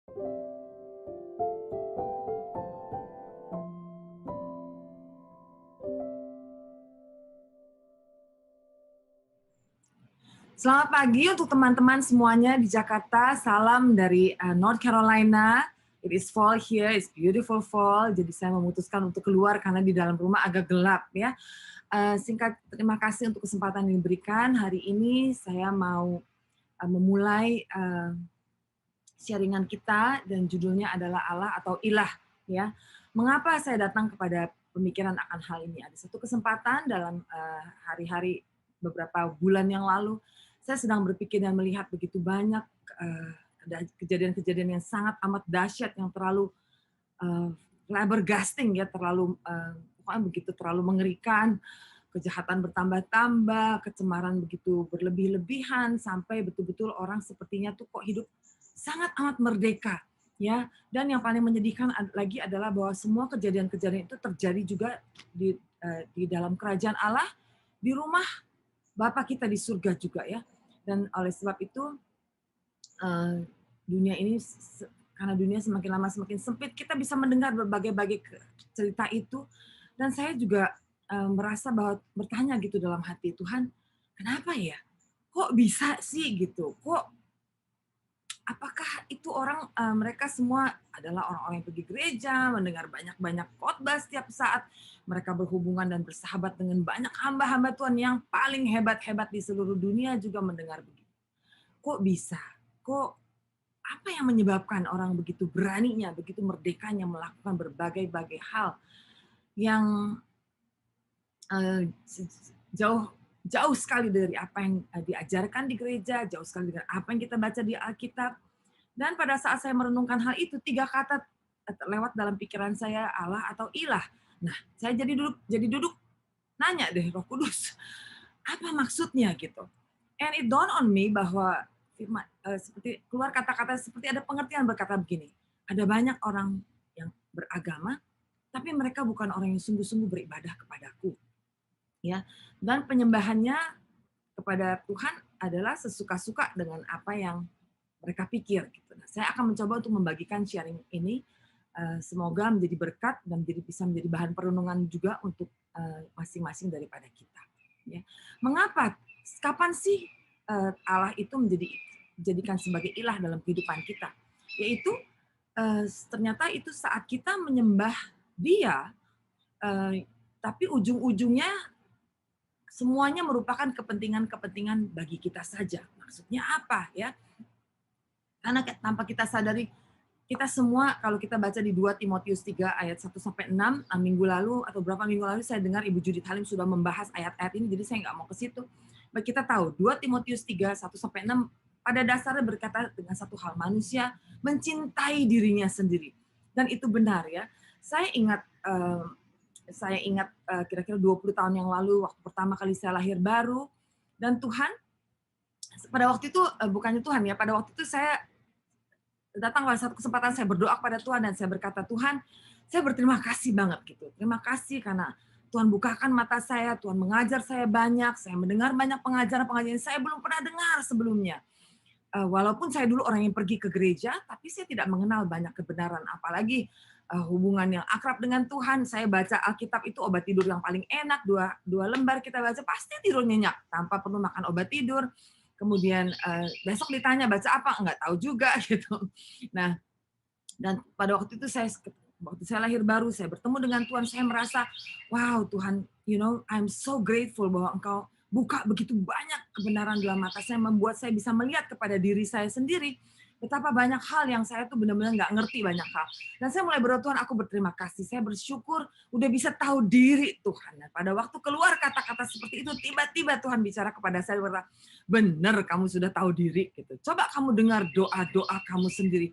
Selamat pagi untuk teman-teman semuanya di Jakarta. Salam dari North Carolina. It is fall here, it's beautiful fall. Jadi saya memutuskan untuk keluar karena di dalam rumah agak gelap ya. Singkat terima kasih untuk kesempatan yang diberikan. Hari ini saya mau memulai sharingan kita dan judulnya adalah Allah atau Ilah ya. Mengapa saya datang kepada pemikiran akan hal ini? Ada satu kesempatan dalam hari-hari beberapa bulan yang lalu saya sedang berpikir dan melihat begitu banyak kejadian-kejadian yang sangat amat dahsyat yang terlalu flabbergasting ya, terlalu pokoknya begitu terlalu mengerikan, kejahatan bertambah-tambah, kecemaran begitu berlebih-lebihan sampai betul-betul orang sepertinya tuh kok hidup sangat amat merdeka ya. Dan yang paling menyedihkan lagi adalah bahwa semua kejadian-kejadian itu terjadi juga di dalam kerajaan Allah, di rumah Bapa kita di surga juga ya. Dan oleh sebab itu dunia ini karena dunia semakin lama semakin sempit, kita bisa mendengar berbagai-bagai cerita itu. Dan saya juga merasa bahwa bertanya gitu dalam hati, Tuhan, kenapa ya? Kok bisa sih gitu? Apakah itu orang mereka semua adalah orang-orang yang pergi gereja, mendengar banyak-banyak khotbah setiap saat, mereka berhubungan dan bersahabat dengan banyak hamba-hamba Tuhan yang paling hebat-hebat di seluruh dunia juga mendengar begitu. Kok bisa? Kok apa yang menyebabkan orang begitu beraninya, begitu merdekanya melakukan berbagai-bagai hal yang jauh jauh sekali dari apa yang diajarkan di gereja, jauh sekali dari apa yang kita baca di Alkitab. Dan pada saat saya merenungkan hal itu, 3 kata lewat dalam pikiran saya, Allah atau Ilah. Nah, saya jadi duduk nanya deh Roh Kudus, apa maksudnya gitu. And it dawned on me bahwa seperti keluar kata-kata seperti ada pengertian berkata begini, ada banyak orang yang beragama, tapi mereka bukan orang yang sungguh-sungguh beribadah kepadaku. Ya, dan penyembahannya kepada Tuhan adalah sesuka-suka dengan apa yang mereka pikir. Gitu. Nah, saya akan mencoba untuk membagikan sharing ini, semoga menjadi berkat dan bisa menjadi bahan perenungan juga untuk masing-masing daripada kita. Ya. Mengapa? Kapan sih Allah itu dijadikan sebagai ilah dalam kehidupan kita? Yaitu ternyata itu saat kita menyembah Dia, tapi ujung-ujungnya semuanya merupakan kepentingan-kepentingan bagi kita saja. Maksudnya apa ya? Karena tanpa kita sadari, kita semua kalau kita baca di 2 Timotius 3 ayat 1 sampai 6 minggu lalu atau berapa minggu lalu saya dengar Ibu Judith Halim sudah membahas ayat-ayat ini, jadi saya nggak mau ke situ. Kita tahu 2 Timotius 3 1 sampai 6 pada dasarnya berkata dengan satu hal, manusia mencintai dirinya sendiri. Dan itu benar ya. Saya ingat kira-kira 20 tahun yang lalu waktu pertama kali saya lahir baru, dan Tuhan pada waktu itu bukannya Tuhan ya, pada waktu itu saya datang pada satu kesempatan saya berdoa kepada Tuhan dan saya berkata, Tuhan, saya berterima kasih banget gitu. Terima kasih karena Tuhan bukakan mata saya, Tuhan mengajar saya banyak, saya mendengar banyak pengajaran-pengajaran yang saya belum pernah dengar sebelumnya. Walaupun saya dulu orang yang pergi ke gereja, tapi saya tidak mengenal banyak kebenaran, apalagi hubungan yang akrab dengan Tuhan. Saya baca Alkitab itu obat tidur yang paling enak, dua lembar kita baca, pasti tidur nyenyak, tanpa perlu makan obat tidur. Kemudian besok ditanya baca apa, nggak tahu juga gitu. Nah, dan pada waktu itu waktu saya lahir baru, saya bertemu dengan Tuhan, saya merasa, wow Tuhan, I'm so grateful bahwa Engkau buka begitu banyak kebenaran dalam mata saya, membuat saya bisa melihat kepada diri saya sendiri, betapa banyak hal yang saya tuh benar-benar nggak ngerti banyak hal. Dan saya mulai berdoa, Tuhan aku berterima kasih, saya bersyukur udah bisa tahu diri Tuhan. Dan pada waktu keluar kata-kata seperti itu, tiba-tiba Tuhan bicara kepada saya, berkata, benar kamu sudah tahu diri. Gitu. Coba kamu dengar doa-doa kamu sendiri.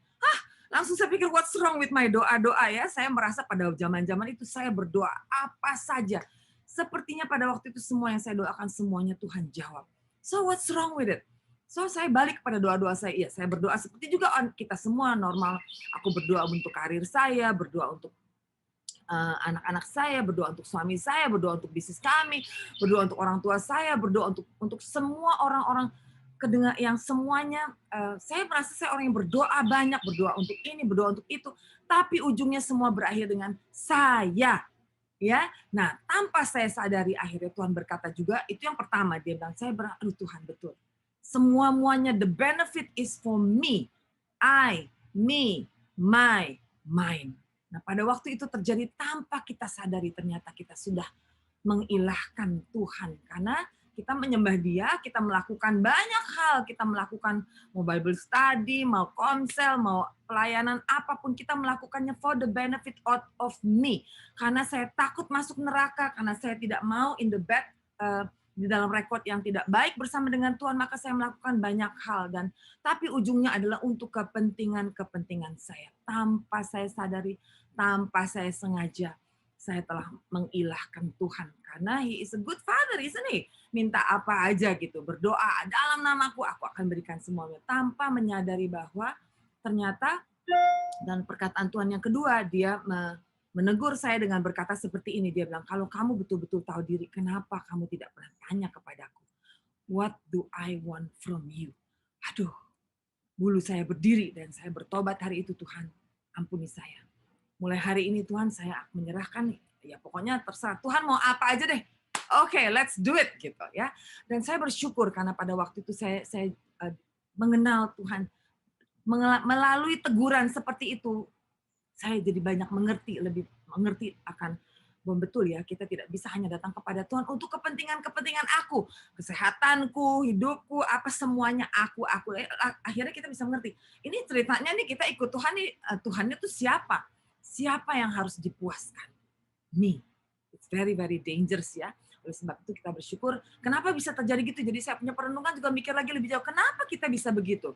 Langsung saya pikir, what's wrong with my doa-doa ya? Saya merasa pada zaman-zaman itu saya berdoa apa saja. Sepertinya pada waktu itu semua yang saya doakan semuanya Tuhan jawab. So what's wrong with it? So saya balik kepada doa-doa saya. Iya, saya berdoa seperti juga kita semua normal. Aku berdoa untuk karir saya, berdoa untuk anak-anak saya, berdoa untuk suami saya, berdoa untuk bisnis kami, berdoa untuk orang tua saya, berdoa untuk semua orang-orang yang semuanya, saya merasa saya orang yang berdoa banyak, berdoa untuk ini, berdoa untuk itu, tapi ujungnya semua berakhir dengan saya, ya. Nah, tanpa saya sadari akhirnya Tuhan berkata juga, itu yang pertama dia bilang, saya aduh Tuhan betul. Semua-muanya the benefit is for me. I, me, my, mine. Nah, pada waktu itu terjadi tanpa kita sadari ternyata kita sudah mengilahkan Tuhan. Karena kita menyembah Dia, kita melakukan banyak hal, kita melakukan mau Bible study, mau komsel, mau pelayanan apapun, kita melakukannya for the benefit of me. Karena saya takut masuk neraka, karena saya tidak mau in the bad, di dalam rekod yang tidak baik bersama dengan Tuhan, maka saya melakukan banyak hal. Tapi ujungnya adalah untuk kepentingan saya. Tanpa saya sadari, tanpa saya sengaja, saya telah mengilahkan Tuhan. Karena He is a good father, isn't He? Minta apa aja gitu, berdoa dalam namaku, aku akan berikan semuanya. Tanpa menyadari bahwa ternyata, dan perkataan Tuhan yang kedua, dia menegur saya dengan berkata seperti ini. Dia bilang, kalau kamu betul-betul tahu diri, kenapa kamu tidak pernah tanya kepadaku? What do I want from you? Aduh, bulu saya berdiri dan saya bertobat hari itu, Tuhan, ampuni saya. Mulai hari ini Tuhan saya menyerahkan, ya pokoknya terserah Tuhan mau apa aja deh. Oke, let's do it gitu ya. Dan saya bersyukur karena pada waktu itu saya mengenal Tuhan melalui teguran seperti itu. Saya jadi banyak lebih mengerti akan bahwa betul ya, kita tidak bisa hanya datang kepada Tuhan untuk kepentingan aku, kesehatanku, hidupku, apa semuanya aku. Akhirnya kita bisa mengerti. Ini ceritanya nih kita ikut Tuhan nih, Tuhannya tuh siapa? Siapa yang harus dipuaskan? Me. It's very, very dangerous ya. Oleh sebab itu kita bersyukur. Kenapa bisa terjadi gitu? Jadi saya punya perenungan juga mikir lagi lebih jauh. Kenapa kita bisa begitu?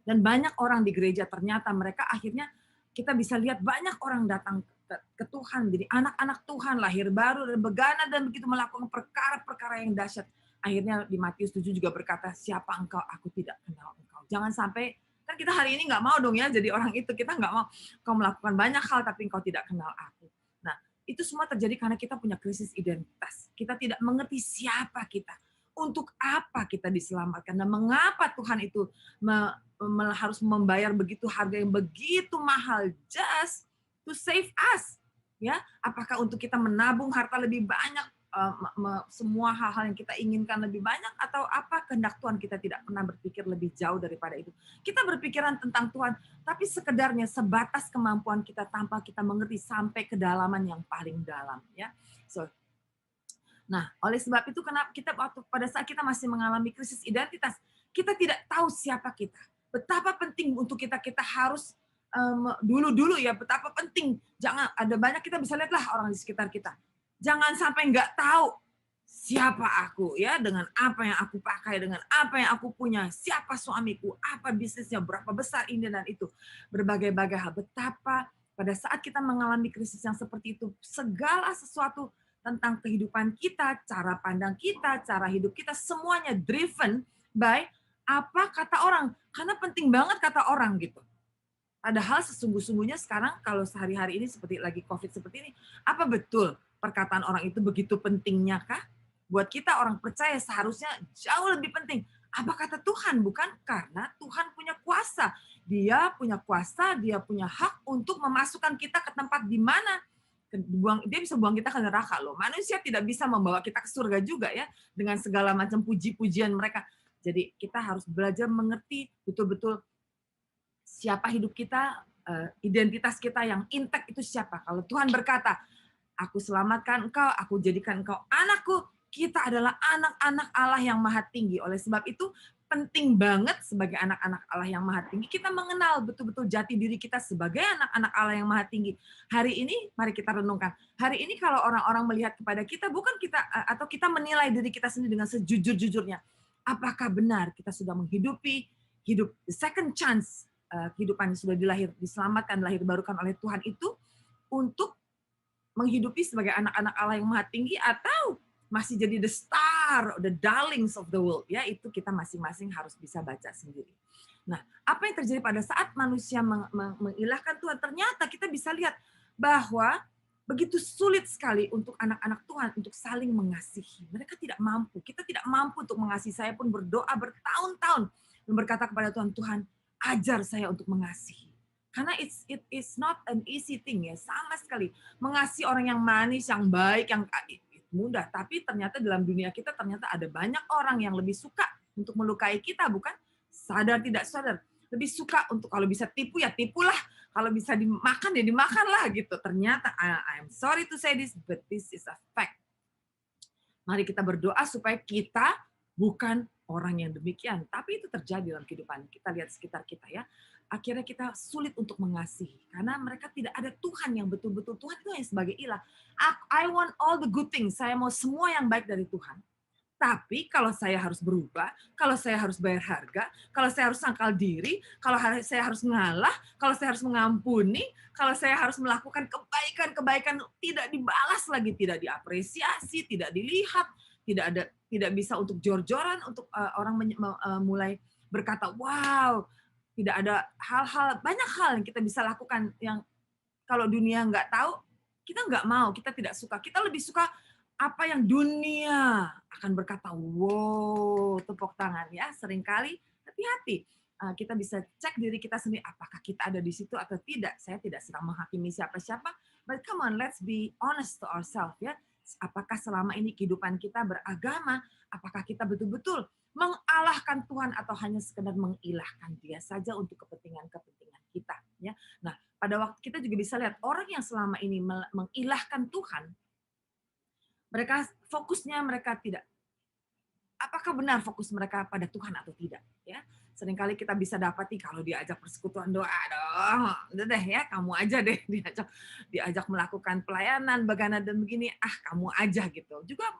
Dan banyak orang di gereja ternyata mereka akhirnya kita bisa lihat banyak orang datang ke Tuhan, jadi anak-anak Tuhan, lahir baru dan begana dan begitu melakukan perkara-perkara yang dahsyat. Akhirnya di Matius 7 juga berkata, siapa engkau? Aku tidak kenal engkau. Jangan sampai, kan kita hari ini nggak mau dong ya jadi orang itu. Kita nggak mau kau melakukan banyak hal tapi engkau tidak kenal aku. Nah, itu semua terjadi karena kita punya krisis identitas. Kita tidak mengerti siapa kita. Untuk apa kita diselamatkan dan mengapa Tuhan itu harus membayar begitu harga yang begitu mahal just to save us, ya? Apakah untuk kita menabung harta lebih banyak, semua hal-hal yang kita inginkan lebih banyak, atau apa kehendak Tuhan? Kita tidak pernah berpikir lebih jauh daripada itu. Kita berpikiran tentang Tuhan, tapi sekedarnya sebatas kemampuan kita tanpa kita mengerti sampai kedalaman yang paling dalam, ya. Nah, oleh sebab itu kenapa kita pada saat kita masih mengalami krisis identitas, kita tidak tahu siapa kita. Betapa penting untuk kita harus dulu ya, betapa penting. Jangan ada banyak kita bisa lihatlah orang di sekitar kita. Jangan sampai nggak tahu siapa aku ya, dengan apa yang aku pakai, dengan apa yang aku punya, siapa suamiku, apa bisnisnya, berapa besar ini dan itu. Berbagai-bagai hal. Betapa pada saat kita mengalami krisis yang seperti itu, segala sesuatu tentang kehidupan kita, cara pandang kita, cara hidup kita, semuanya driven by apa kata orang. Karena penting banget kata orang gitu. Padahal sesungguh-sungguhnya sekarang kalau sehari-hari ini seperti lagi COVID seperti ini, apa betul perkataan orang itu begitu pentingnya kah? Buat kita orang percaya seharusnya jauh lebih penting. Apa kata Tuhan? Bukan karena Tuhan punya kuasa. Dia punya kuasa, dia punya hak untuk memasukkan kita ke tempat di mana dia bisa buang kita ke neraka loh. Manusia tidak bisa membawa kita ke surga juga ya dengan segala macam puji-pujian mereka. Jadi kita harus belajar mengerti betul-betul siapa hidup kita, identitas kita yang intak itu siapa. Kalau Tuhan berkata, aku selamatkan engkau, aku jadikan engkau anakku, kita adalah anak-anak Allah yang maha tinggi. Oleh sebab itu penting banget sebagai anak-anak Allah yang maha tinggi, kita mengenal betul-betul jati diri kita sebagai anak-anak Allah yang maha tinggi. Hari ini, mari kita renungkan. Hari ini kalau orang-orang melihat kepada kita, bukan kita, atau kita menilai diri kita sendiri dengan sejujur-jujurnya. Apakah benar kita sudah menghidupi hidup the second chance, kehidupan yang sudah diselamatkan, lahir barukan oleh Tuhan itu, untuk menghidupi sebagai anak-anak Allah yang maha tinggi, atau masih jadi the star, the darlings of the world, ya itu kita masing-masing harus bisa baca sendiri. Nah, apa yang terjadi pada saat manusia mengilahkan Tuhan? Ternyata kita bisa lihat bahwa begitu sulit sekali untuk anak-anak Tuhan untuk saling mengasihi. Mereka tidak mampu, kita tidak mampu untuk mengasihi. Saya pun berdoa bertahun-tahun dan berkata kepada Tuhan, Tuhan ajar saya untuk mengasihi. Karena it is not an easy thing ya, sama sekali. Mengasihi orang yang manis, yang baik, yang mudah. Tapi ternyata dalam dunia kita ternyata ada banyak orang yang lebih suka untuk melukai kita, bukan? Sadar tidak sadar. Lebih suka untuk kalau bisa tipu ya tipulah, kalau bisa dimakan ya dimakanlah gitu. Ternyata I'm sorry to say this, but this is a fact. Mari kita berdoa supaya kita bukan orang yang demikian. Tapi itu terjadi dalam kehidupan. Kita lihat sekitar kita ya. Akhirnya kita sulit untuk mengasihi. Karena mereka tidak ada Tuhan yang betul-betul. Tuhan itu yang sebagai ilah. I want all the good things. Saya mau semua yang baik dari Tuhan. Tapi kalau saya harus berubah, kalau saya harus bayar harga, kalau saya harus sangkal diri, kalau saya harus ngalah, kalau saya harus mengampuni, kalau saya harus melakukan kebaikan-kebaikan tidak dibalas lagi, tidak diapresiasi, tidak dilihat, tidak bisa untuk jor-joran, untuk orang mulai berkata, wow, tidak ada hal-hal, banyak hal yang kita bisa lakukan yang kalau dunia nggak tahu, kita nggak mau, kita tidak suka. Kita lebih suka apa yang dunia akan berkata, wow, tepuk tangan ya. Seringkali hati-hati. Kita bisa cek diri kita sendiri, apakah kita ada di situ atau tidak. Saya tidak sedang menghakimi siapa-siapa, but come on, let's be honest to ourselves ya. Apakah selama ini kehidupan kita beragama, apakah kita betul-betul mengalahkan Tuhan atau hanya sekedar mengilahkan Dia saja untuk kepentingan-kepentingan kita ya. Nah, pada waktu kita juga bisa lihat orang yang selama ini mengilahkan Tuhan, mereka fokusnya mereka tidak. Apakah benar fokus mereka pada Tuhan atau tidak? Ya, seringkali kita bisa dapati kalau diajak persekutuan doa, dong, udah deh ya, kamu aja deh diajak melakukan pelayanan, bagana dan begini, kamu aja gitu. Juga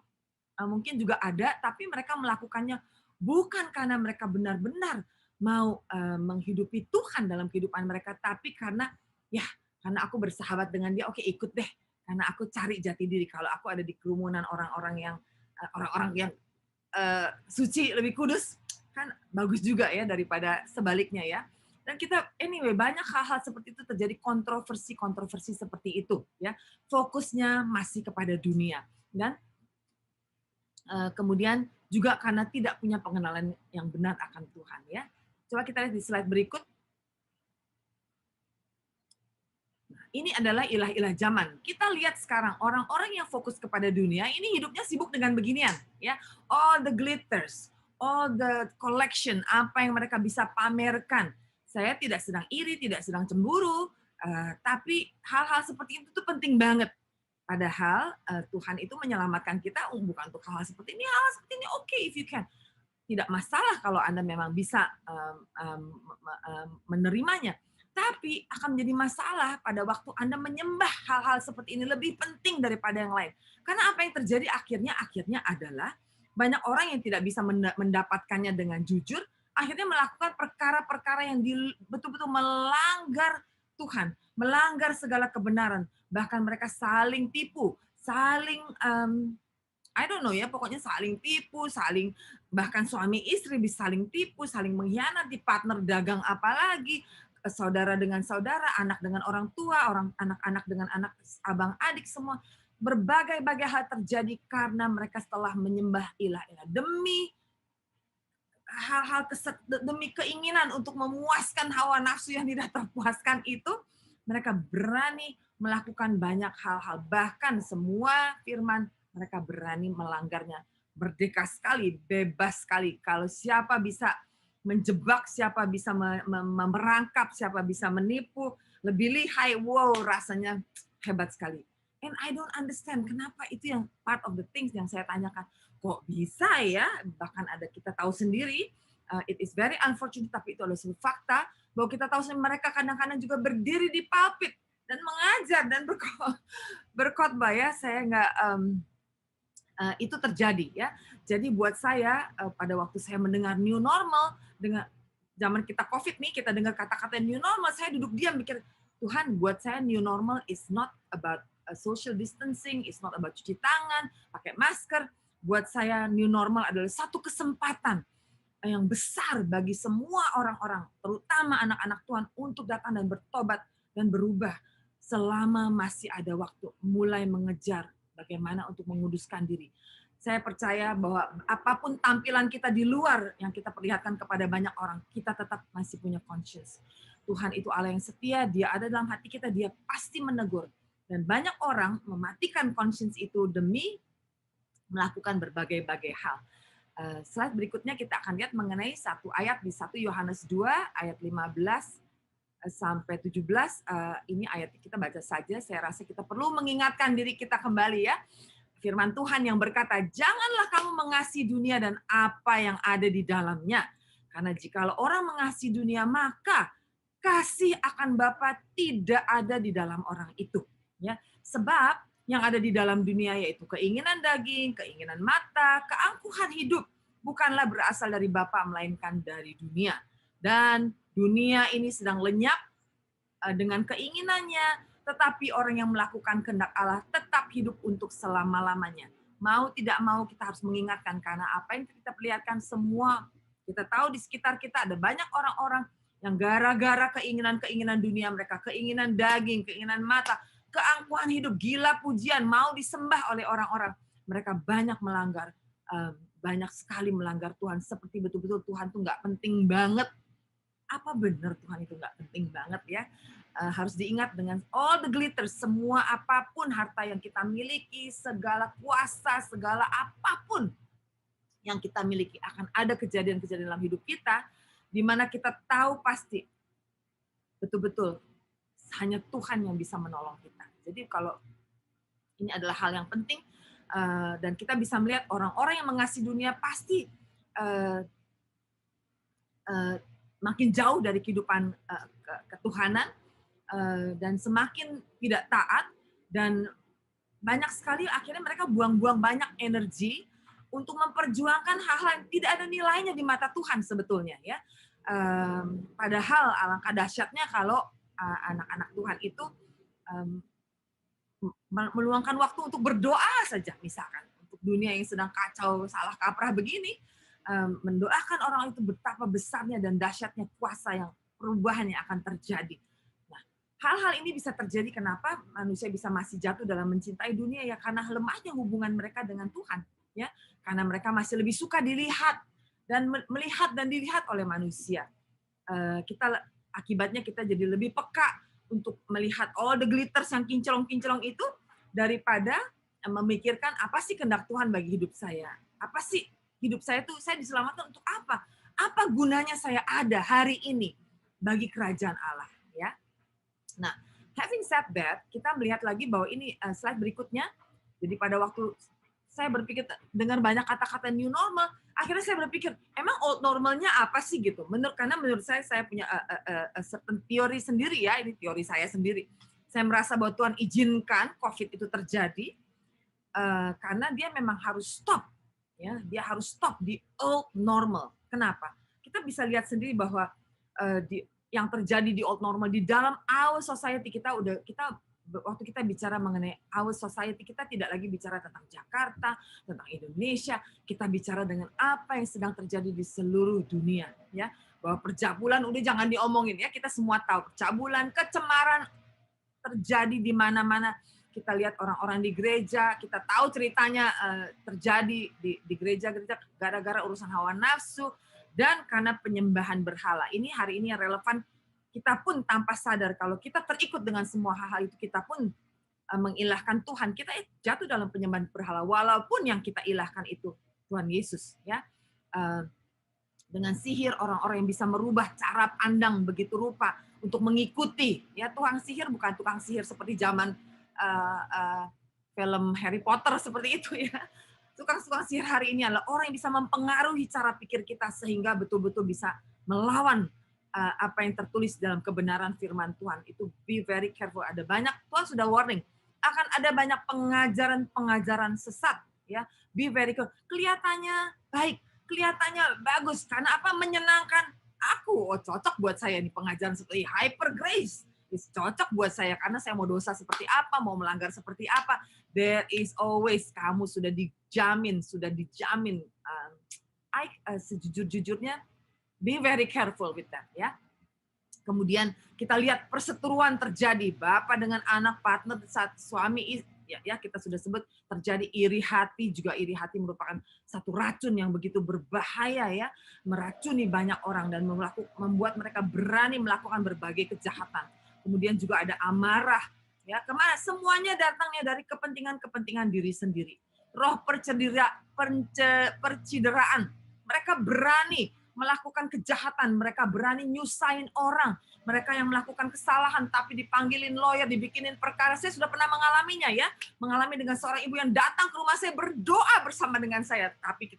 mungkin juga ada, tapi mereka melakukannya bukan karena mereka benar-benar mau menghidupi Tuhan dalam kehidupan mereka, tapi karena ya karena aku bersahabat dengan dia, oke ikut deh, karena aku cari jati diri. Kalau aku ada di kerumunan orang-orang yang suci lebih kudus, kan bagus juga ya daripada sebaliknya ya. Dan kita anyway banyak hal-hal seperti itu terjadi, kontroversi seperti itu ya. Fokusnya masih kepada dunia dan kemudian juga karena tidak punya pengenalan yang benar akan Tuhan ya. Coba kita lihat di slide berikut. Nah, ini adalah ilah-ilah zaman. Kita lihat sekarang orang-orang yang fokus kepada dunia ini hidupnya sibuk dengan beginian ya. All the glitters, all the collection, apa yang mereka bisa pamerkan. Saya tidak sedang iri, tidak sedang cemburu, tapi hal-hal seperti itu tuh penting banget. Padahal Tuhan itu menyelamatkan kita bukan untuk hal-hal seperti ini. Hal-hal seperti ini oke if you can. Tidak masalah kalau Anda memang bisa menerimanya. Tapi akan menjadi masalah pada waktu Anda menyembah hal-hal seperti ini lebih penting daripada yang lain. Karena apa yang terjadi akhirnya adalah banyak orang yang tidak bisa mendapatkannya dengan jujur, akhirnya melakukan perkara-perkara yang betul-betul melanggar Tuhan, melanggar segala kebenaran. Bahkan mereka saling tipu, saling I don't know ya, pokoknya saling tipu, bahkan suami istri bisa saling tipu, saling mengkhianati, partner dagang apalagi, saudara dengan saudara, anak dengan orang tua, anak-anak dengan anak abang adik, semua berbagai-bagai hal terjadi karena mereka setelah menyembah ilah-ilah demi hal-hal demi keinginan untuk memuaskan hawa nafsu yang tidak terpuaskan itu, mereka berani melakukan banyak hal-hal, bahkan semua firman mereka berani melanggarnya. Merdeka sekali, bebas sekali. Kalau siapa bisa menjebak, siapa bisa merangkap, siapa bisa menipu, lebih lihai, wow, rasanya hebat sekali. And I don't understand kenapa itu yang part of the things yang saya tanyakan. Kok bisa ya? Bahkan ada kita tahu sendiri, it is very unfortunate, tapi itu adalah sebuah fakta, bahwa kita tahu sendiri mereka kadang-kadang juga berdiri di pulpit dan mengajar dan berkhotbah ya. Saya nggak itu terjadi ya. Jadi buat saya pada waktu saya mendengar new normal, dengan zaman kita COVID nih, kita dengar kata-kata new normal, saya duduk diam mikir, Tuhan, buat saya new normal is not about social distancing, is not about cuci tangan, pakai masker. Buat saya new normal adalah satu kesempatan yang besar bagi semua orang-orang, terutama anak-anak Tuhan, untuk datang dan bertobat dan berubah. selama masih ada waktu, mulai mengejar bagaimana untuk menguduskan diri. Saya percaya bahwa apapun tampilan kita di luar yang kita perlihatkan kepada banyak orang, kita tetap masih punya conscience. Tuhan itu Allah yang setia, dia ada dalam hati kita, dia pasti menegur. Dan banyak orang mematikan conscience itu demi melakukan berbagai-bagai hal. Slide berikutnya kita akan lihat mengenai satu ayat di 1 Yohanes 2 ayat 15 sampai 17. Ini ayat kita baca saja, saya rasa kita perlu mengingatkan diri kita kembali ya. Firman Tuhan yang berkata, janganlah kamu mengasihi dunia dan apa yang ada di dalamnya. Karena jikalau orang mengasihi dunia, maka kasih akan Bapa tidak ada di dalam orang itu. Ya, sebab yang ada di dalam dunia yaitu keinginan daging, keinginan mata, keangkuhan hidup, bukanlah berasal dari Bapa melainkan dari dunia. Dan dunia ini sedang lenyap dengan keinginannya, tetapi orang yang melakukan kehendak Allah tetap hidup untuk selama-lamanya. Mau tidak mau kita harus mengingatkan, karena apa yang kita perlihatkan semua, kita tahu di sekitar kita ada banyak orang-orang yang gara-gara keinginan-keinginan dunia mereka, keinginan daging, keinginan mata, keangkuhan hidup, gila pujian, mau disembah oleh orang-orang. Mereka banyak melanggar, banyak sekali melanggar Tuhan, seperti betul-betul Tuhan tuh nggak penting banget. Apa benar Tuhan itu nggak penting banget ya? Harus diingat dengan all the glitter, semua apapun harta yang kita miliki, segala kuasa, segala apapun yang kita miliki, akan ada kejadian-kejadian dalam hidup kita di mana kita tahu pasti betul-betul hanya Tuhan yang bisa menolong kita. Jadi kalau ini adalah hal yang penting, dan kita bisa melihat orang-orang yang mengasihi dunia pasti makin jauh dari kehidupan ketuhanan, dan semakin tidak taat, dan banyak sekali akhirnya mereka buang-buang banyak energi untuk memperjuangkan hal-hal yang tidak ada nilainya di mata Tuhan sebetulnya ya. Padahal alangkah dahsyatnya kalau anak-anak Tuhan itu meluangkan waktu untuk berdoa saja, misalkan untuk dunia yang sedang kacau salah kaprah begini, mendoakan orang itu betapa besarnya dan dahsyatnya kuasa yang perubahan yang akan terjadi. Nah, hal-hal ini bisa terjadi kenapa manusia bisa masih jatuh dalam mencintai dunia ya, karena lemahnya hubungan mereka dengan Tuhan ya, karena mereka masih lebih suka dilihat dan melihat dan dilihat oleh manusia. Akibatnya kita jadi lebih peka untuk melihat all the glitters yang kinclong-kinclong itu daripada memikirkan apa sih kehendak Tuhan bagi hidup saya. Apa sih hidup saya tuh, saya diselamatkan untuk apa? Apa gunanya saya ada hari ini bagi kerajaan Allah ya. Nah, having said that, kita melihat lagi bahwa ini slide berikutnya. Jadi pada waktu saya berpikir dengar banyak kata-kata new normal, akhirnya saya berpikir, emang old normalnya apa sih gitu? Karena menurut saya punya certain teori sendiri ya, ini teori saya sendiri. Saya merasa bahwa Tuhan izinkan COVID itu terjadi karena dia memang harus stop, ya, dia harus stop di old normal. Kenapa? Kita bisa lihat sendiri bahwa yang terjadi di old normal di dalam our society kita waktu kita bicara mengenai our society, kita tidak lagi bicara tentang Jakarta, tentang Indonesia, kita bicara dengan apa yang sedang terjadi di seluruh dunia, ya. Bahwa percabulan udah jangan diomongin ya, kita semua tahu percabulan, kecemaran terjadi di mana-mana. Kita lihat orang-orang di gereja, kita tahu ceritanya terjadi di gereja-gereja gara-gara urusan hawa nafsu dan karena penyembahan berhala. Ini hari ini yang relevan. Kita pun tanpa sadar kalau kita terikut dengan semua hal-hal itu, kita pun mengilahkan Tuhan. Kita jatuh dalam penyembahan berhala walaupun yang kita ilahkan itu Tuhan Yesus ya. Dengan sihir orang-orang yang bisa merubah cara pandang begitu rupa untuk mengikuti ya. Tukang sihir bukan tukang sihir seperti zaman film Harry Potter seperti itu ya. Tukang-tukang sihir hari ini adalah orang yang bisa mempengaruhi cara pikir kita sehingga betul-betul bisa melawan apa yang tertulis dalam kebenaran firman Tuhan. Itu be very careful. Ada banyak, Tuhan sudah warning, akan ada banyak pengajaran-pengajaran sesat ya. Be very careful. Kelihatannya baik, kelihatannya bagus karena apa? Menyenangkan aku. Oh, cocok buat saya nih pengajaran seperti hyper grace. Cocok buat saya karena saya mau dosa seperti apa, mau melanggar seperti apa. There is always, kamu sudah dijamin. Sejujur-jujurnya, be very careful with that ya. Kemudian kita lihat perseteruan terjadi, bapak dengan anak, partner saat suami, ya kita sudah sebut terjadi iri hati, juga iri hati merupakan satu racun yang begitu berbahaya ya, meracuni banyak orang dan membuat mereka berani melakukan berbagai kejahatan. Kemudian juga ada amarah, ya kemana semuanya datangnya dari kepentingan-kepentingan diri sendiri. Roh percideraan, mereka berani melakukan kejahatan, mereka berani nyusahin orang, mereka yang melakukan kesalahan tapi dipanggilin lawyer, dibikinin perkara. Saya sudah pernah mengalaminya ya, mengalami dengan seorang ibu yang datang ke rumah saya berdoa bersama dengan saya, tapi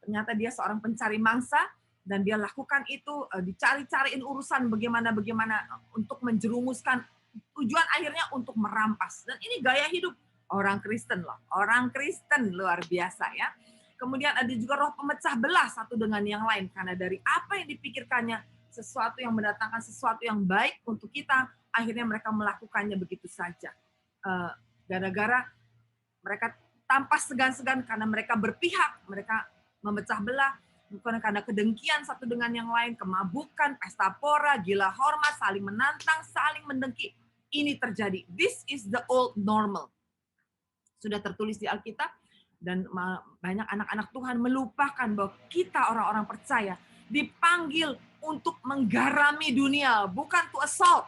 ternyata dia seorang pencari mangsa dan dia lakukan itu, dicari-cariin urusan bagaimana untuk menjerumuskan, tujuan akhirnya untuk merampas. Dan ini gaya hidup orang Kristen loh, orang Kristen luar biasa ya. Kemudian ada juga roh pemecah belah satu dengan yang lain. Karena dari apa yang dipikirkannya, sesuatu yang mendatangkan sesuatu yang baik untuk kita, akhirnya mereka melakukannya begitu saja. Gara-gara mereka tanpa segan-segan karena mereka berpihak, mereka memecah belah, bukan karena kedengkian satu dengan yang lain, kemabukan, pesta pora, gila hormat, saling menantang, saling mendengki. Ini terjadi. This is the old normal. Sudah tertulis di Alkitab. Dan banyak anak-anak Tuhan melupakan bahwa kita orang-orang percaya dipanggil untuk menggarami dunia, bukan to salt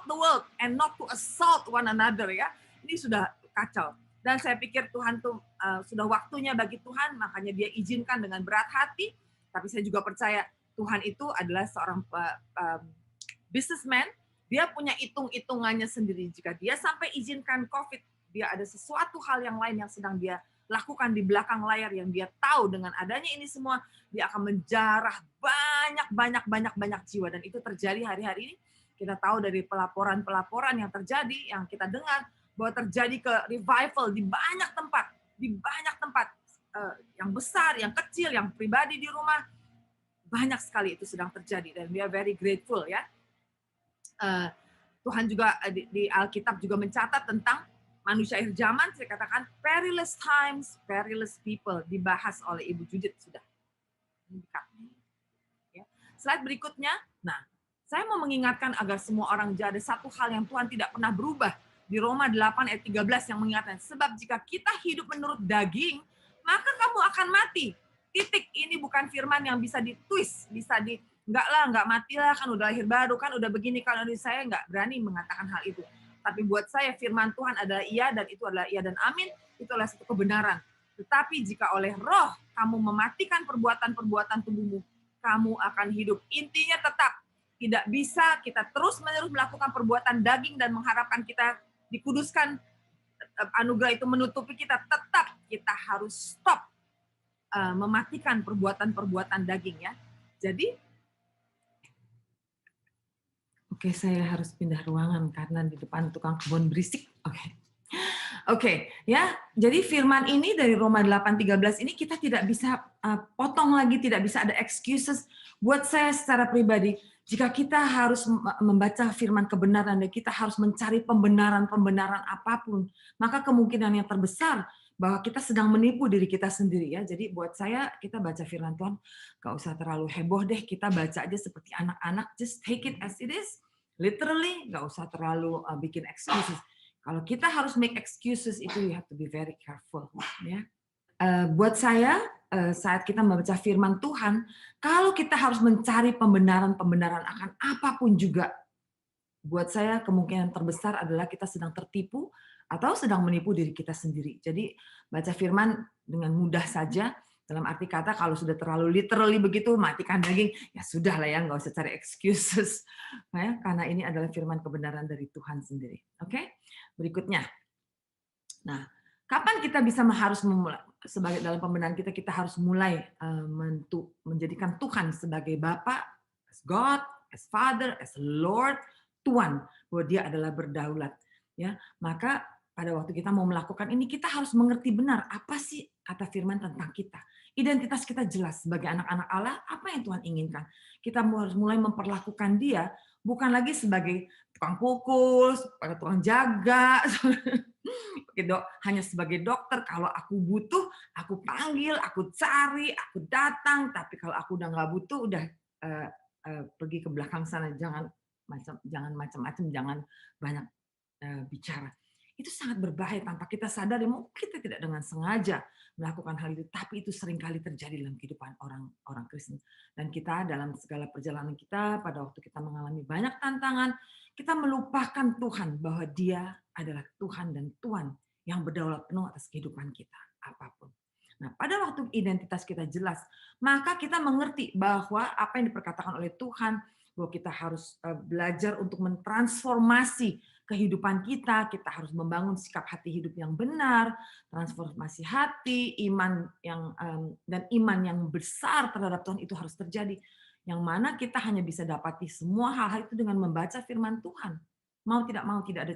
the world and not to assault one another ya. Ini sudah kacau. Dan saya pikir Tuhan tuh sudah waktunya bagi Tuhan, makanya dia izinkan dengan berat hati. Tapi saya juga percaya Tuhan itu adalah seorang businessman, dia punya hitung-hitungannya sendiri. Jika dia sampai izinkan COVID, dia ada sesuatu hal yang lain yang sedang dia lakukan di belakang layar yang dia tahu dengan adanya ini semua dia akan menjarah banyak jiwa, dan itu terjadi hari-hari ini. Kita tahu dari pelaporan yang terjadi, yang kita dengar bahwa terjadi ke revival di banyak tempat yang besar, yang kecil, yang pribadi di rumah, banyak sekali itu sedang terjadi dan we are very grateful ya. Tuhan juga di Alkitab juga mencatat tentang manusia akhir zaman, saya katakan perilous times, perilous people, dibahas oleh Ibu Judith sudah. Ya. Slide berikutnya. Nah, saya mau mengingatkan agar semua orang ada satu hal yang Tuhan tidak pernah berubah. Di Roma 8 ayat 13 yang mengingatkan, sebab jika kita hidup menurut daging, maka kamu akan mati. Titik. Ini bukan firman yang bisa ditwist, bisa enggak matilah, kan udah lahir baru, kan udah begini, kalau saya enggak berani mengatakan hal itu. Tapi buat saya firman Tuhan adalah iya, dan itu adalah iya dan amin, itu adalah satu kebenaran. Tetapi jika oleh roh kamu mematikan perbuatan-perbuatan tubuhmu, kamu akan hidup. Intinya tetap, tidak bisa kita terus-menerus melakukan perbuatan daging dan mengharapkan kita dikuduskan, anugerah itu menutupi kita. Tetap kita harus stop mematikan perbuatan-perbuatan daging ya. Jadi, oke, saya harus pindah ruangan karena di depan tukang kebun berisik. Oke, ya. Jadi firman ini dari Roma 8:13 ini kita tidak bisa potong lagi, tidak bisa ada excuses. Buat saya secara pribadi, jika kita harus membaca firman kebenaran dan kita harus mencari pembenaran apapun, maka kemungkinan yang terbesar bahwa kita sedang menipu diri kita sendiri ya. Jadi buat saya kita baca firman Tuhan, gak usah terlalu heboh deh, kita baca aja seperti anak-anak, just take it as it is. Literally, nggak usah terlalu bikin excuses. Kalau kita harus make excuses, itu you have to be very careful. Ya. Buat saya, saat kita membaca firman Tuhan, kalau kita harus mencari pembenaran akan apapun juga, buat saya kemungkinan terbesar adalah kita sedang tertipu atau sedang menipu diri kita sendiri. Jadi baca firman dengan mudah saja, dalam arti kata kalau sudah terlalu literally begitu, matikan daging, ya sudah lah ya, nggak usah cari excuses. Ya, karena ini adalah firman kebenaran dari Tuhan sendiri. Oke, berikutnya. Nah, kapan kita bisa harus memulai, sebagai dalam pembenaran kita harus mulai menjadikan Tuhan sebagai Bapa, as God, as Father, as Lord, Tuhan, bahwa dia adalah berdaulat. Ya, maka pada waktu kita mau melakukan ini, kita harus mengerti benar apa sih kata firman tentang kita. Identitas kita jelas sebagai anak-anak Allah, apa yang Tuhan inginkan. Kita harus mulai memperlakukan dia bukan lagi sebagai tukang pukul, sebagai tukang jaga, hanya sebagai dokter. Kalau aku butuh, aku panggil, aku cari, aku datang. Tapi kalau aku udah nggak butuh, udah pergi ke belakang sana. Jangan jangan macam-macam, jangan banyak bicara. Itu sangat berbahaya tanpa kita sadari, mungkin kita tidak dengan sengaja melakukan hal itu, tapi itu seringkali terjadi dalam kehidupan orang Kristen. Dan kita dalam segala perjalanan kita, pada waktu kita mengalami banyak tantangan, kita melupakan Tuhan bahwa Dia adalah Tuhan dan Tuhan yang berdaulat penuh atas kehidupan kita, apapun. Nah, pada waktu identitas kita jelas, maka kita mengerti bahwa apa yang diperkatakan oleh Tuhan, bahwa kita harus belajar untuk mentransformasi kehidupan kita harus membangun sikap hati hidup yang benar, transformasi hati, iman dan iman yang besar terhadap Tuhan itu harus terjadi. Yang mana kita hanya bisa dapati semua hal-hal itu dengan membaca firman Tuhan. Mau, tidak ada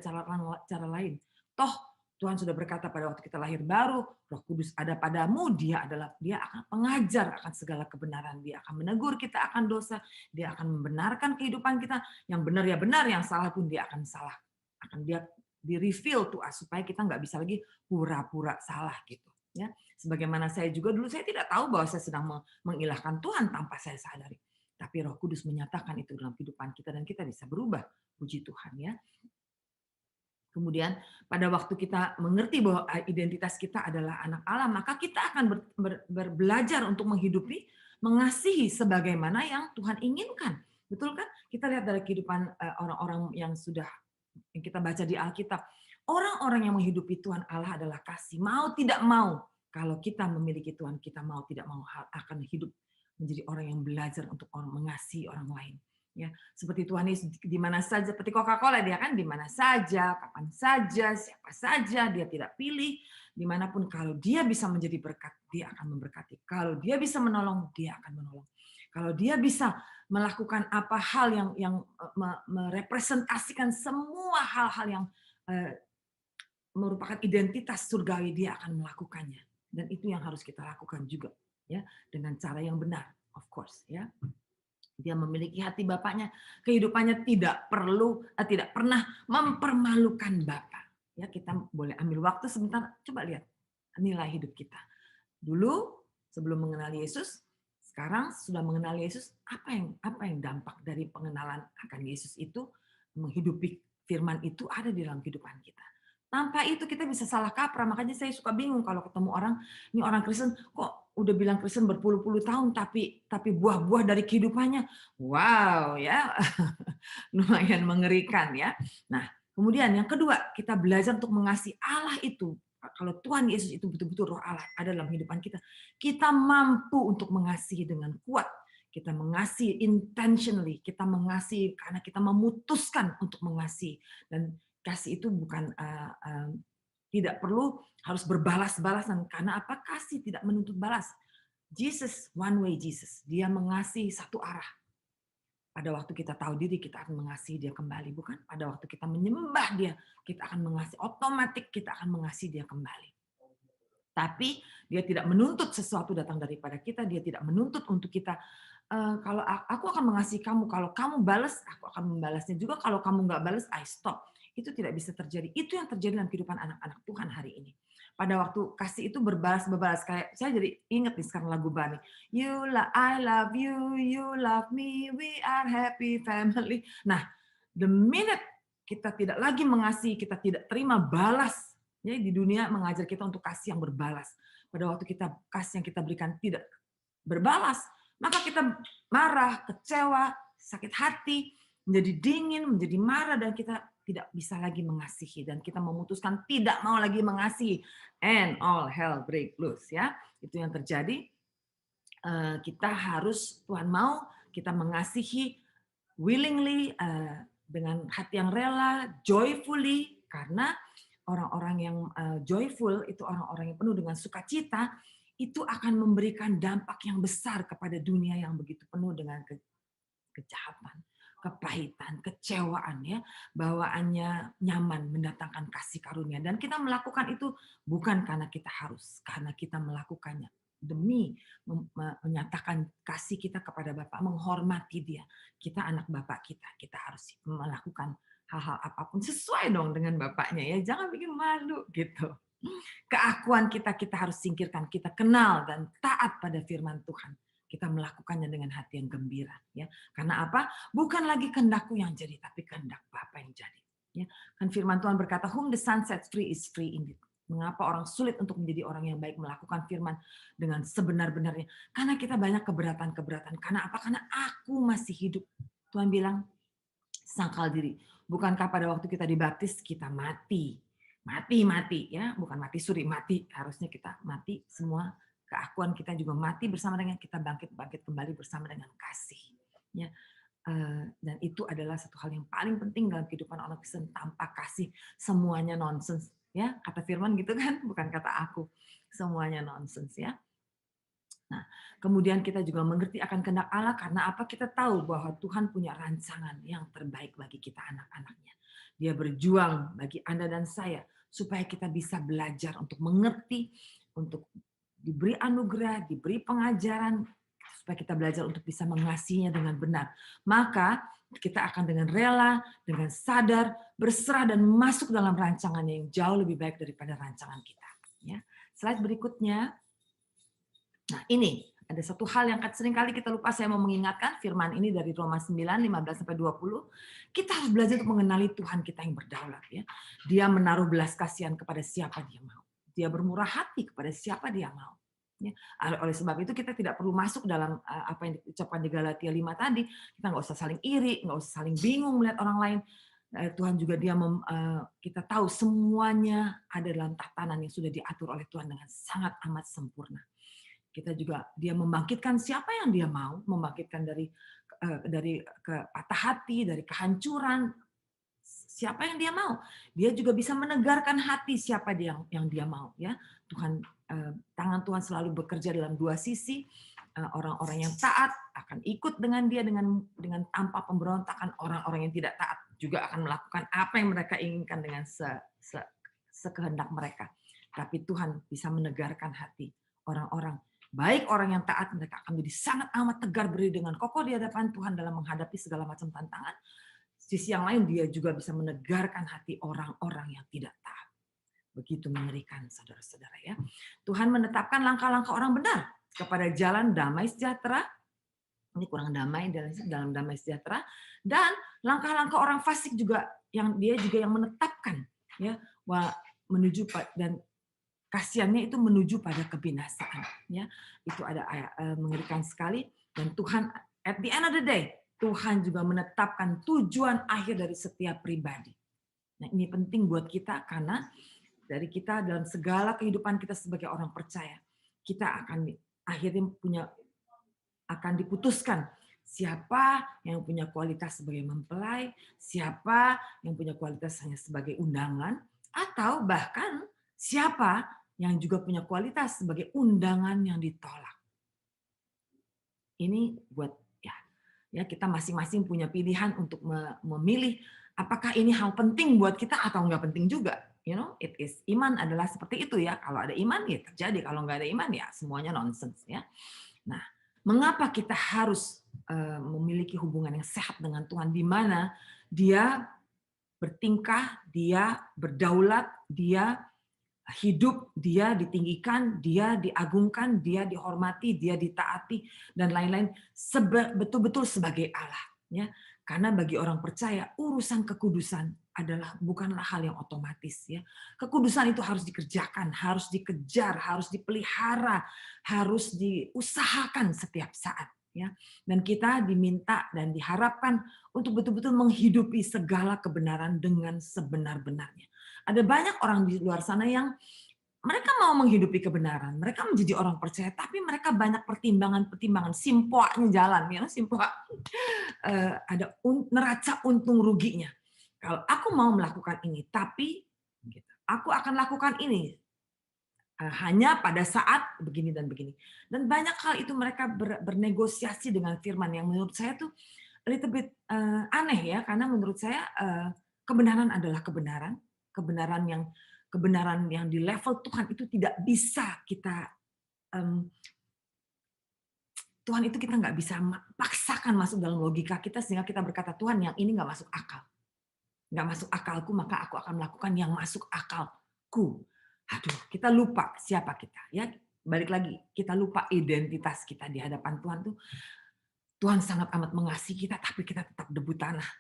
cara lain. Toh Tuhan sudah berkata pada waktu kita lahir baru, Roh Kudus ada padamu, dia akan pengajar akan segala kebenaran, dia akan menegur kita akan dosa, dia akan membenarkan kehidupan kita, yang benar ya benar, yang salah pun dia akan salah. Akan dia di-reveal to us supaya kita nggak bisa lagi pura-pura salah gitu ya. Sebagaimana saya juga dulu saya tidak tahu bahwa saya sedang mengilahkan Tuhan tanpa saya sadari. Tapi Roh Kudus menyatakan itu dalam kehidupan kita dan kita bisa berubah. Puji Tuhan ya. Kemudian pada waktu kita mengerti bahwa identitas kita adalah anak Allah, maka kita akan belajar untuk menghidupi, mengasihi sebagaimana yang Tuhan inginkan. Betul kan? Kita lihat dari kehidupan orang-orang yang sudah yang kita baca di Alkitab. Orang-orang yang menghidupi Tuhan Allah adalah kasih. Mau tidak mau, kalau kita memiliki Tuhan, kita mau tidak mau akan hidup menjadi orang yang belajar untuk mengasihi orang lain. Ya, seperti Tuhan Yesus di mana saja, seperti Coca-Cola, dia kan di mana saja, kapan saja, siapa saja, dia tidak pilih, dimanapun. Kalau dia bisa menjadi berkat, dia akan memberkati. Kalau dia bisa menolong, dia akan menolong. Kalau dia bisa melakukan apa hal yang merepresentasikan semua hal-hal yang merupakan identitas surgawi, dia akan melakukannya. Dan itu yang harus kita lakukan juga, ya, dengan cara yang benar, of course, ya. Dia memiliki hati Bapaknya, kehidupannya tidak pernah mempermalukan Bapa. Ya, kita boleh ambil waktu sebentar, coba lihat nilai hidup kita. Dulu sebelum mengenal Yesus, sekarang sudah mengenal Yesus, apa yang dampak dari pengenalan akan Yesus itu, menghidupi firman itu ada di dalam kehidupan kita. Tanpa itu kita bisa salah kaprah, makanya saya suka bingung kalau ketemu orang, ini orang Kristen kok udah bilang Kristen berpuluh-puluh tahun tapi buah-buah dari kehidupannya, wow ya, lumayan mengerikan ya. Nah, kemudian yang kedua, kita belajar untuk mengasihi Allah itu. Kalau Tuhan Yesus itu betul-betul roh Allah ada dalam kehidupan kita mampu untuk mengasihi dengan kuat. Kita mengasihi intentionally, kita mengasihi karena kita memutuskan untuk mengasihi. Dan kasih itu bukan tidak perlu harus berbalas-balasan, karena apa? Kasih tidak menuntut balas. Jesus, one way Jesus, dia mengasihi satu arah. Pada waktu kita tahu diri, kita akan mengasihi dia kembali. Bukan pada waktu kita menyembah dia, kita akan mengasihi. Otomatis kita akan mengasihi dia kembali. Tapi dia tidak menuntut sesuatu datang daripada kita. Dia tidak menuntut untuk kita, kalau aku akan mengasihi kamu, kalau kamu balas, aku akan membalasnya juga. Kalau kamu nggak balas, I stop. Itu tidak bisa terjadi. Itu yang terjadi dalam kehidupan anak-anak Tuhan hari ini. Pada waktu kasih itu berbalas-berbalas, kayak saya jadi ingat nih sekarang lagu Bani. I love you, you love me, we are happy family. Nah, the minute kita tidak lagi mengasihi, kita tidak terima balas. Jadi di dunia mengajar kita untuk kasih yang berbalas. Pada waktu kita kasih yang kita berikan tidak berbalas, maka kita marah, kecewa, sakit hati, menjadi dingin, menjadi marah, dan kita tidak bisa lagi mengasihi, dan kita memutuskan tidak mau lagi mengasihi, and all hell break loose ya. Itu yang terjadi. Kita harus, Tuhan mau kita mengasihi willingly, dengan hati yang rela, joyfully, karena orang-orang yang joyful itu orang-orang yang penuh dengan sukacita, itu akan memberikan dampak yang besar kepada dunia yang begitu penuh dengan kejahatan, kepahitan, kecewaan ya, bawaannya nyaman mendatangkan kasih karunia, dan kita melakukan itu bukan karena kita harus, karena kita melakukannya demi menyatakan kasih kita kepada Bapa, menghormati Dia. Kita anak Bapa kita harus melakukan hal-hal apapun sesuai dong dengan Bapaknya ya, jangan bikin malu gitu. Keakuan kita harus singkirkan, kita kenal dan taat pada firman Tuhan. kita melakukannya dengan hati yang gembira, ya. Karena apa? Bukan lagi kehendakku yang jadi, tapi kehendak Bapa yang jadi. Ya. Kan firman Tuhan berkata, whom the Son sets free is free indeed. Mengapa orang sulit untuk menjadi orang yang baik, melakukan firman dengan sebenar-benarnya? Karena kita banyak keberatan-keberatan. Karena apa? Karena aku masih hidup. Tuhan bilang, sangkal diri. Bukankah pada waktu kita dibaptis, kita mati. Mati, ya. Bukan mati suri, mati. Harusnya kita mati semua. Keakuan kita juga mati bersama dengan kita bangkit kembali bersama dengan kasih. Ya. Dan itu adalah satu hal yang paling penting dalam kehidupan orang Kristen. Tanpa kasih semuanya nonsens, ya, kata firman gitu kan, bukan kata aku, semuanya nonsens, ya. Nah, kemudian kita juga mengerti akan kehendak Allah karena apa? Kita tahu bahwa Tuhan punya rancangan yang terbaik bagi kita anak-anaknya. Dia berjuang bagi Anda dan saya supaya kita bisa belajar untuk mengerti, untuk diberi anugerah, diberi pengajaran, supaya kita belajar untuk bisa mengasihinya dengan benar. Maka kita akan dengan rela, dengan sadar, berserah dan masuk dalam rancangannya yang jauh lebih baik daripada rancangan kita. Ya. Slide berikutnya. Nah, ini ada satu hal yang sering kali kita lupa, saya mau mengingatkan firman ini dari Roma 9, 15-20. Kita harus belajar untuk mengenali Tuhan kita yang berdaulat. Ya. Dia menaruh belas kasihan kepada siapa dia mau. Dia bermurah hati kepada siapa dia mau. Ya. Oleh sebab itu kita tidak perlu masuk dalam apa yang diucapkan di Galatia 5 tadi. Kita nggak usah saling iri, nggak usah saling bingung melihat orang lain. Tuhan juga kita tahu semuanya ada dalam tatanan yang sudah diatur oleh Tuhan dengan sangat amat sempurna. Kita juga dia membangkitkan siapa yang dia mau, membangkitkan dari patah hati, dari kehancuran, siapa yang dia mau. Dia juga bisa menegarkan hati siapa dia yang dia mau, ya. Tuhan, tangan Tuhan selalu bekerja dalam dua sisi. Orang-orang yang taat akan ikut dengan dia dengan tanpa pemberontakan, orang-orang yang tidak taat juga akan melakukan apa yang mereka inginkan dengan sekehendak mereka. Tapi Tuhan bisa menegarkan hati orang-orang. Baik orang yang taat, mereka akan menjadi sangat amat tegar berdiri dengan kokoh di hadapan Tuhan dalam menghadapi segala macam tantangan. Sisi yang lain, dia juga bisa menegarkan hati orang-orang yang tidak taat. Begitu mengerikan, saudara-saudara, ya. Tuhan menetapkan langkah-langkah orang benar kepada jalan damai sejahtera. Ini kurang damai dalam damai sejahtera. Dan langkah-langkah orang fasik juga yang menetapkan, ya, menuju dan kasihannya itu menuju pada kebinasaan, ya. Itu ada mengerikan sekali. Dan Tuhan, at the end of the day, Tuhan juga menetapkan tujuan akhir dari setiap pribadi. Nah, ini penting buat kita karena dari kita dalam segala kehidupan kita sebagai orang percaya, kita akan akhirnya akan diputuskan siapa yang punya kualitas sebagai mempelai, siapa yang punya kualitas hanya sebagai undangan, atau bahkan siapa yang juga punya kualitas sebagai undangan yang ditolak. Ini buat ya kita masing-masing punya pilihan untuk memilih apakah ini hal penting buat kita atau nggak penting juga. It is iman adalah seperti itu, ya. Kalau ada iman ya terjadi, kalau nggak ada iman ya semuanya nonsens, ya. Nah, mengapa kita harus memiliki hubungan yang sehat dengan Tuhan di mana Dia bertingkah, Dia berdaulat, Dia hidup, Dia ditinggikan, Dia diagungkan, Dia dihormati, Dia ditaati, dan lain-lain betul-betul sebagai Allah. Ya. Karena bagi orang percaya, urusan kekudusan bukanlah hal yang otomatis. Ya. Kekudusan itu harus dikerjakan, harus dikejar, harus dipelihara, harus diusahakan setiap saat. Ya. Dan kita diminta dan diharapkan untuk betul-betul menghidupi segala kebenaran dengan sebenar-benarnya. Ada banyak orang di luar sana yang mereka mau menghidupi kebenaran, mereka menjadi orang percaya, tapi mereka banyak pertimbangan-pertimbangan, simpoaknya jalan, ya, simpoak ada neraca untung ruginya. Kalau aku mau melakukan ini, tapi aku akan lakukan ini hanya pada saat begini dan begini. Dan banyak hal itu mereka bernegosiasi dengan firman yang menurut saya tuh a little bit aneh, ya, karena menurut saya kebenaran adalah kebenaran. Kebenaran yang di level Tuhan itu tidak bisa kita Tuhan itu kita nggak bisa paksakan masuk dalam logika kita sehingga kita berkata Tuhan yang ini nggak masuk akal, nggak masuk akalku maka aku akan melakukan yang masuk akalku. Aduh, kita lupa siapa kita, ya. balik lagi, kita lupa identitas kita di hadapan Tuhan tuh, Tuhan sangat amat mengasihi kita, tapi kita tetap debu tanah.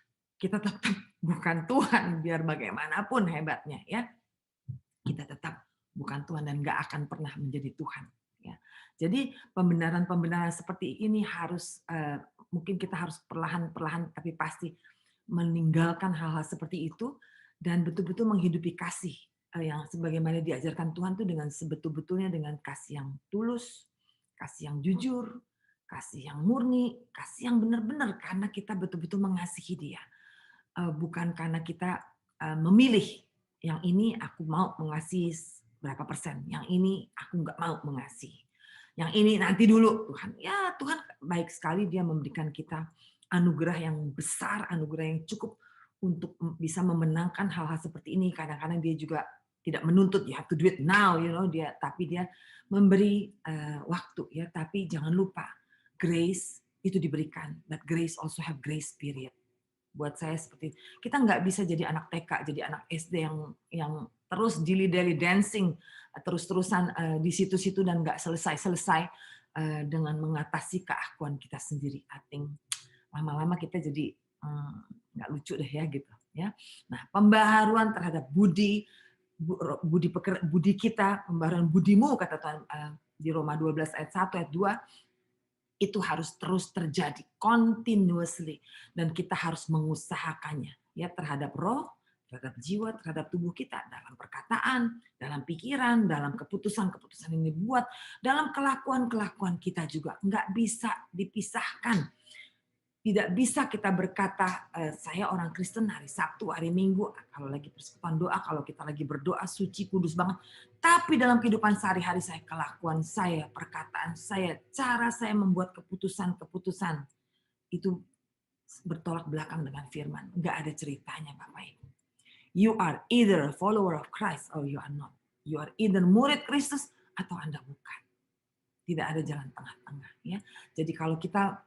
Kita tetap bukan Tuhan, biar bagaimanapun hebatnya ya. Kita tetap bukan Tuhan dan nggak akan pernah menjadi Tuhan. Ya. Jadi pembenaran-pembenaran seperti ini harus mungkin kita harus perlahan-perlahan tapi pasti meninggalkan hal-hal seperti itu dan betul-betul menghidupi kasih yang sebagaimana diajarkan Tuhan tuh dengan sebetul-betulnya, dengan kasih yang tulus, kasih yang jujur, kasih yang murni, kasih yang benar-benar karena kita betul-betul mengasihi Dia. Bukan karena kita memilih yang ini aku mau mengasihi berapa persen, yang ini aku nggak mau mengasihi, yang ini nanti dulu Tuhan. Ya Tuhan baik sekali Dia memberikan kita anugerah yang besar, anugerah yang cukup untuk bisa memenangkan hal-hal seperti ini. Kadang-kadang Dia juga tidak menuntut you have to do it now, Dia, tapi Dia memberi waktu ya. Tapi jangan lupa grace itu diberikan, but grace also have grace period. Buat saya seperti kita nggak bisa jadi anak TK, jadi anak SD yang terus dilly-dally dancing terus-terusan di situ-situ dan nggak selesai-selesai dengan mengatasi keakuan kita sendiri. I think lama-lama kita jadi nggak lucu deh ya gitu ya. Nah, pembaharuan terhadap budi kita, pembaharuan budimu kata Tuhan di Roma 12 ayat 1 ayat 2 itu harus terus terjadi continuously dan kita harus mengusahakannya ya terhadap roh, terhadap jiwa, terhadap tubuh kita dalam perkataan, dalam pikiran, dalam keputusan-keputusan yang dibuat, dalam kelakuan-kelakuan kita juga nggak bisa dipisahkan. Tidak bisa kita berkata, saya orang Kristen hari Sabtu, hari Minggu, kalau lagi persekutuan doa, kalau kita lagi berdoa, suci, kudus banget. Tapi dalam kehidupan sehari-hari saya, kelakuan saya, perkataan saya, cara saya membuat keputusan-keputusan, itu bertolak belakang dengan firman. Nggak ada ceritanya, Bapak Ibu. You are either a follower of Christ or you are not. You are either murid Kristus atau Anda bukan. Tidak ada jalan tengah-tengah. Ya. Jadi kalau kita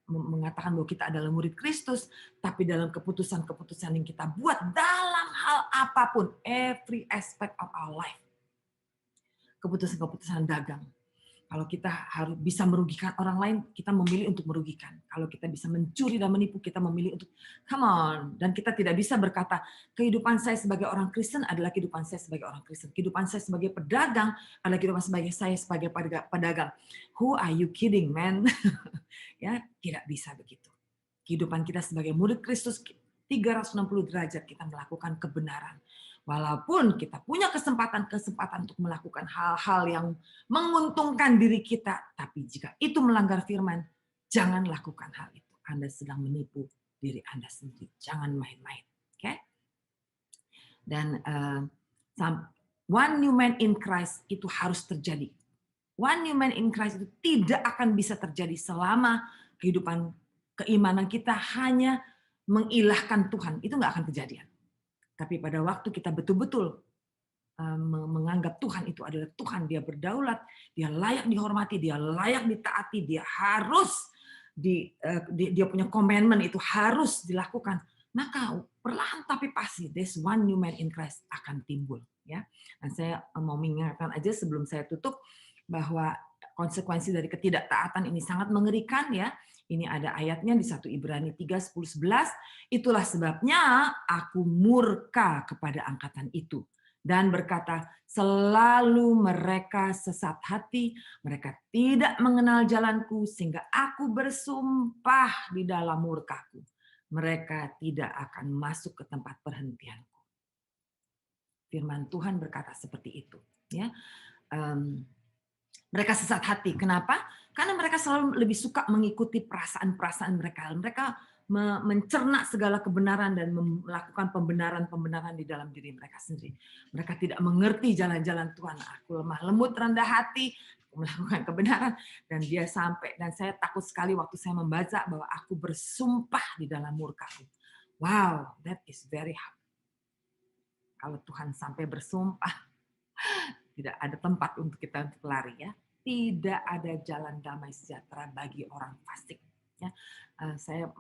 mengatakan bahwa kita adalah murid Kristus, tapi dalam keputusan-keputusan yang kita buat dalam hal apapun, every aspect of our life, keputusan-keputusan dagang. Kalau kita harus bisa merugikan orang lain, kita memilih untuk merugikan. Kalau kita bisa mencuri dan menipu, kita memilih untuk come on. Dan kita tidak bisa berkata, kehidupan saya sebagai orang Kristen adalah kehidupan saya sebagai orang Kristen. Kehidupan saya sebagai pedagang adalah kehidupan saya sebagai pedagang. Who are you kidding, man? Ya, tidak bisa begitu. Kehidupan kita sebagai murid Kristus 360 derajat kita melakukan kebenaran. Walaupun kita punya kesempatan untuk melakukan hal-hal yang menguntungkan diri kita, tapi jika itu melanggar firman, jangan lakukan hal itu. Anda sedang menipu diri Anda sendiri. Jangan main-main. Okay? Dan one new man in Christ itu harus terjadi. One new man in Christ itu tidak akan bisa terjadi selama kehidupan keimanan kita hanya mengilahkan Tuhan. Itu nggak akan kejadian. Tapi pada waktu kita betul-betul menganggap Tuhan itu adalah Tuhan, Dia berdaulat, Dia layak dihormati, Dia layak ditaati, Dia harus dia punya commandment itu harus dilakukan, maka perlahan tapi pasti this one new man in Christ akan timbul. Ya, dan saya mau mengingatkan aja sebelum saya tutup bahwa konsekuensi dari ketidaktaatan ini sangat mengerikan ya. Ini ada ayatnya di 1 Ibrani 3, 10, 11. Itulah sebabnya aku murka kepada angkatan itu. Dan berkata, selalu mereka sesat hati, mereka tidak mengenal jalanku, sehingga aku bersumpah di dalam murkaku. Mereka tidak akan masuk ke tempat perhentianku. Firman Tuhan berkata seperti itu. Ya. Mereka sesat hati. Kenapa? Karena mereka selalu lebih suka mengikuti perasaan-perasaan mereka. Mereka mencerna segala kebenaran dan melakukan pembenaran-pembenaran di dalam diri mereka sendiri. Mereka tidak mengerti jalan-jalan Tuhan. Aku lemah lembut, rendah hati, melakukan kebenaran. Dan dia sampai, dan saya takut sekali waktu saya membaca bahwa aku bersumpah di dalam murkaku. Wow, that is very hard. Kalau Tuhan sampai bersumpah, tidak ada tempat untuk kita untuk lari ya. Tidak ada jalan damai sejahtera bagi orang fasik. Ya, saya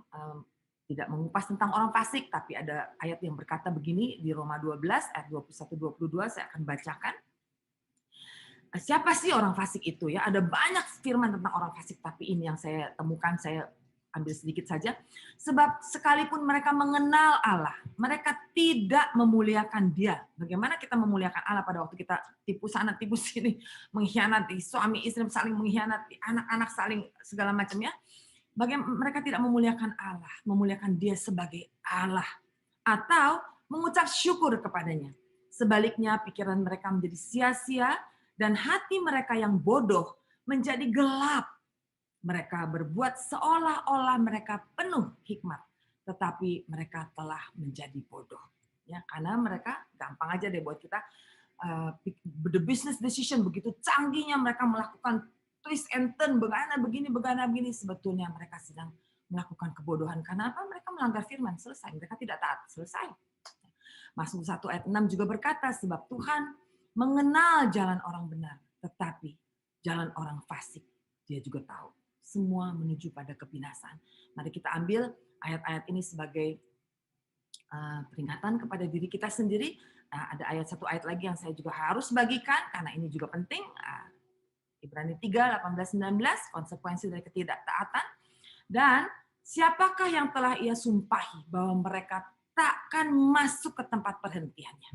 tidak mengupas tentang orang fasik, tapi ada ayat yang berkata begini di Roma 12 ayat 21-22 saya akan bacakan. Siapa sih orang fasik itu ya? Ada banyak firman tentang orang fasik, tapi ini yang saya temukan, saya ambil sedikit saja. Sebab sekalipun mereka mengenal Allah, mereka tidak memuliakan Dia. Bagaimana kita memuliakan Allah pada waktu kita tipu sana, tipu sini, mengkhianati suami istri, saling mengkhianati, anak-anak saling segala macam ya. Bagaimana mereka tidak memuliakan Allah, memuliakan Dia sebagai Allah, atau mengucap syukur kepadanya. Sebaliknya pikiran mereka menjadi sia-sia dan hati mereka yang bodoh menjadi gelap. Mereka berbuat seolah-olah mereka penuh hikmat, tetapi mereka telah menjadi bodoh. Ya, karena mereka gampang aja deh buat kita the business decision begitu canggihnya mereka melakukan twist and turn, begana begini, sebetulnya mereka sedang melakukan kebodohan. Karena apa? Mereka melanggar firman, selesai. Mereka tidak taat, selesai. Mazmur 1 ayat 6 juga berkata, sebab Tuhan mengenal jalan orang benar, tetapi jalan orang fasik Dia juga tahu. Semua menuju pada kebinasaan. Mari kita ambil ayat-ayat ini sebagai peringatan kepada diri kita sendiri. Ada satu ayat lagi yang saya juga harus bagikan, karena ini juga penting. Ibrani 3, 18, 19, konsekuensi dari ketidaktaatan. Dan siapakah yang telah ia sumpahi bahwa mereka takkan masuk ke tempat perhentiannya?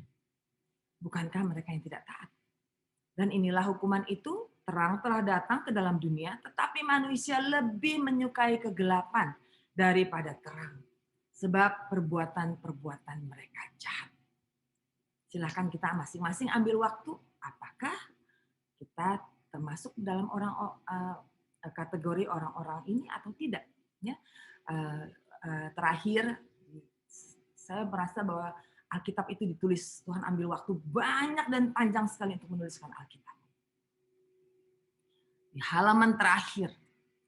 Bukankah mereka yang tidak taat? Dan inilah hukuman itu, terang telah datang ke dalam dunia, tetapi manusia lebih menyukai kegelapan daripada terang. Sebab perbuatan-perbuatan mereka jahat. Silahkan kita masing-masing ambil waktu, apakah kita termasuk dalam kategori orang-orang ini atau tidak? Ya, terakhir saya merasa bahwa Alkitab itu ditulis, Tuhan ambil waktu banyak dan panjang sekali untuk menuliskan Alkitab. Di halaman terakhir,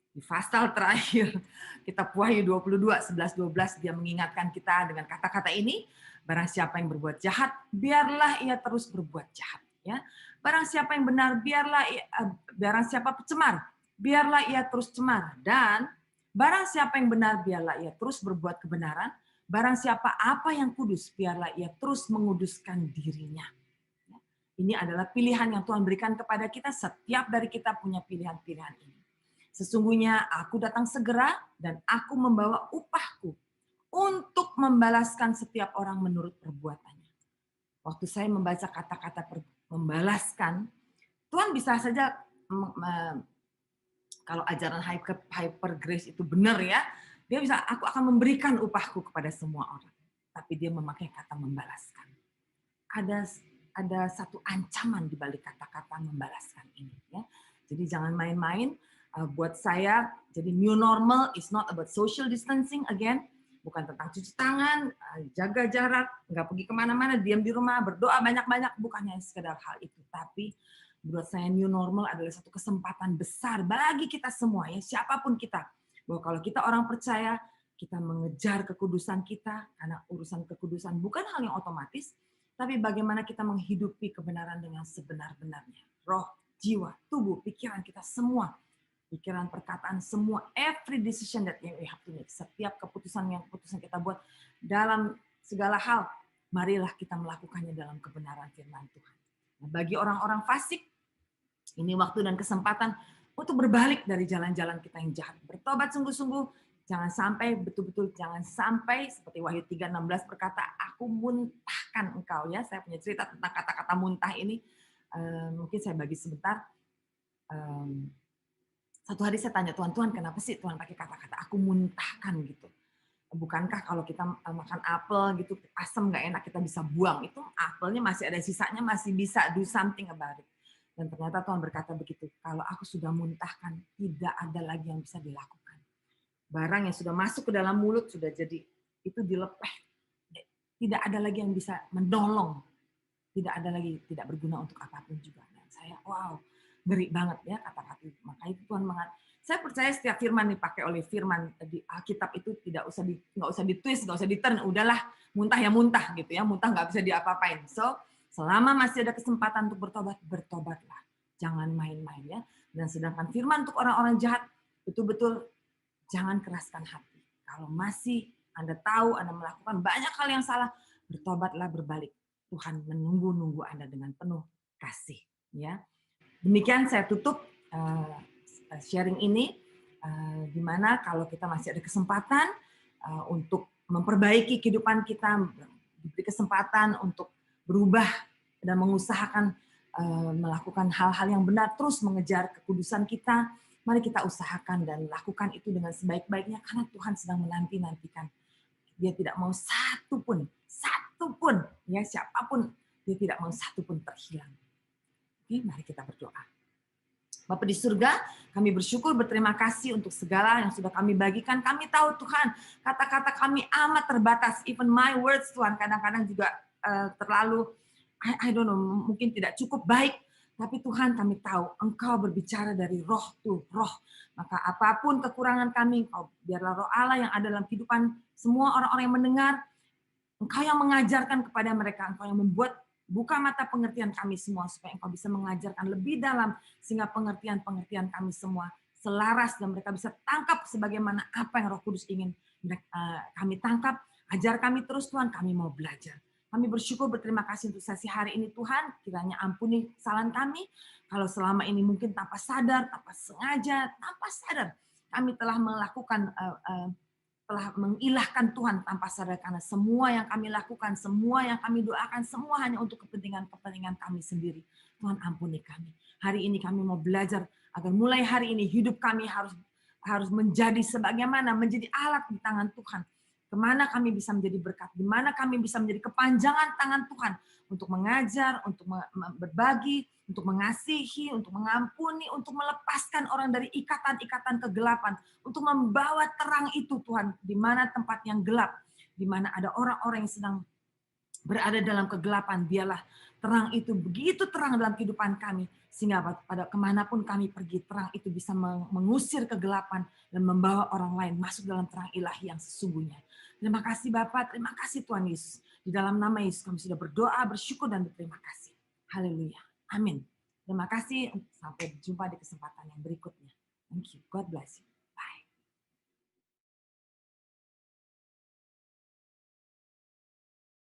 di pasal terakhir, kitab Wahyu 22, 11, 12, dia mengingatkan kita dengan kata-kata ini, barang siapa yang berbuat jahat, biarlah ia terus berbuat jahat. Ya, barang siapa yang benar, barang siapa pecemar, biarlah ia terus cemar. Dan barang siapa yang benar, biarlah ia terus berbuat kebenaran. Barang siapa apa yang kudus, biarlah ia terus menguduskan dirinya. Ini adalah pilihan yang Tuhan berikan kepada kita. Setiap dari kita punya pilihan-pilihan ini. Sesungguhnya aku datang segera dan aku membawa upahku untuk membalaskan setiap orang menurut perbuatannya. Waktu saya membaca kata-kata membalaskan, Tuhan bisa saja, kalau ajaran hyper grace itu benar ya, dia bisa, aku akan memberikan upahku kepada semua orang. Tapi dia memakai kata membalaskan. Ada satu ancaman di balik kata-kata membalaskan ini. Ya. Jadi jangan main-main. Buat saya, jadi new normal is not about social distancing again. Bukan tentang cuci tangan, jaga jarak, nggak pergi kemana-mana, diam di rumah, berdoa banyak-banyak. Bukannya sekedar hal itu. Tapi menurut saya new normal adalah satu kesempatan besar bagi kita semua, ya siapapun kita. Bahwa kalau kita orang percaya, kita mengejar kekudusan kita, karena urusan kekudusan bukan hal yang otomatis, tapi bagaimana kita menghidupi kebenaran dengan sebenar-benarnya. Roh, jiwa, tubuh, pikiran kita semua. Pikiran, perkataan, semua. Every decision that we have to make. Setiap keputusan kita buat dalam segala hal, marilah kita melakukannya dalam kebenaran firman Tuhan. Nah, bagi orang-orang fasik, ini waktu dan kesempatan untuk berbalik dari jalan-jalan kita yang jahat. Bertobat sungguh-sungguh. Jangan sampai, betul-betul jangan sampai, seperti Wahyu 3:16 berkata, aku muntahkan engkau. Ya, saya punya cerita tentang kata-kata muntah ini. Mungkin saya bagi sebentar. Satu hari saya tanya Tuhan, kenapa sih Tuhan pakai kata-kata aku muntahkan gitu? Bukankah kalau kita makan apel gitu, asam nggak enak, kita bisa buang. Itu apelnya masih ada sisanya, masih bisa do something about it. Dan ternyata Tuhan berkata begitu, kalau aku sudah muntahkan, tidak ada lagi yang bisa dilakukan. Barang yang sudah masuk ke dalam mulut sudah jadi, itu dilepeh. Tidak ada lagi yang bisa menolong. Tidak ada lagi, tidak berguna untuk apapun juga. Dan saya, wow, ngeri banget ya kata-kata itu. Makanya itu Tuhan saya percaya setiap firman dipakai oleh firman di Alkitab itu nggak usah ditwist, nggak usah di-turn. Udahlah, muntah ya muntah gitu ya. Muntah nggak bisa diapa-apain. So, selama masih ada kesempatan untuk bertobat, bertobatlah. Jangan main-main ya. Dan sedangkan firman untuk orang-orang jahat, betul-betul jangan keraskan hati. Kalau masih Anda tahu Anda melakukan banyak hal yang salah, bertobatlah, berbalik. Tuhan menunggu-nunggu Anda dengan penuh kasih. Ya. Demikian saya tutup sharing ini, di mana kalau kita masih ada kesempatan untuk memperbaiki kehidupan kita, diberi kesempatan untuk berubah dan mengusahakan melakukan hal-hal yang benar, terus mengejar kekudusan kita, mari kita usahakan dan lakukan itu dengan sebaik-baiknya karena Tuhan sedang menanti-nantikan. Dia tidak mau satu pun, ya siapapun, dia tidak mau satu pun terhilang. Oke, mari kita berdoa. Bapa di surga, kami bersyukur, berterima kasih untuk segala yang sudah kami bagikan. Kami tahu Tuhan, kata-kata kami amat terbatas. Even my words Tuhan kadang-kadang juga terlalu, I don't know, mungkin tidak cukup baik. Tapi Tuhan kami tahu, Engkau berbicara dari roh to roh. Maka apapun kekurangan kami, biarlah roh Allah yang ada dalam kehidupan semua orang-orang yang mendengar, Engkau yang mengajarkan kepada mereka, Engkau yang membuat buka mata pengertian kami semua, supaya Engkau bisa mengajarkan lebih dalam, sehingga pengertian-pengertian kami semua selaras, dan mereka bisa tangkap sebagaimana apa yang Roh Kudus ingin kami tangkap. Ajar kami terus Tuhan, kami mau belajar. Kami bersyukur, berterima kasih untuk sesi hari ini Tuhan, kiranya ampuni kesalahan kami, kalau selama ini mungkin tanpa sadar, tanpa sengaja, tanpa sadar, kami telah melakukan telah mengilahkan Tuhan tanpa sadar, karena semua yang kami lakukan, semua yang kami doakan, semua hanya untuk kepentingan-kepentingan kami sendiri. Tuhan ampuni kami. Hari ini kami mau belajar agar mulai hari ini hidup kami harus menjadi sebagaimana, menjadi alat di tangan Tuhan. Kemana kami bisa menjadi berkat, di mana kami bisa menjadi kepanjangan tangan Tuhan untuk mengajar, untuk berbagi, untuk mengasihi, untuk mengampuni, untuk melepaskan orang dari ikatan-ikatan kegelapan, untuk membawa terang itu Tuhan, di mana tempat yang gelap, di mana ada orang-orang yang sedang berada dalam kegelapan, biarlah terang itu begitu terang dalam kehidupan kami, sehingga pada kemanapun kami pergi, terang itu bisa mengusir kegelapan dan membawa orang lain masuk dalam terang ilahi yang sesungguhnya. Terima kasih Bapak, terima kasih Tuhan Yesus. Di dalam nama Yesus kami sudah berdoa, bersyukur, dan berterima kasih. Haleluya. Amin. Terima kasih. Sampai jumpa di kesempatan yang berikutnya. Thank you. God bless you.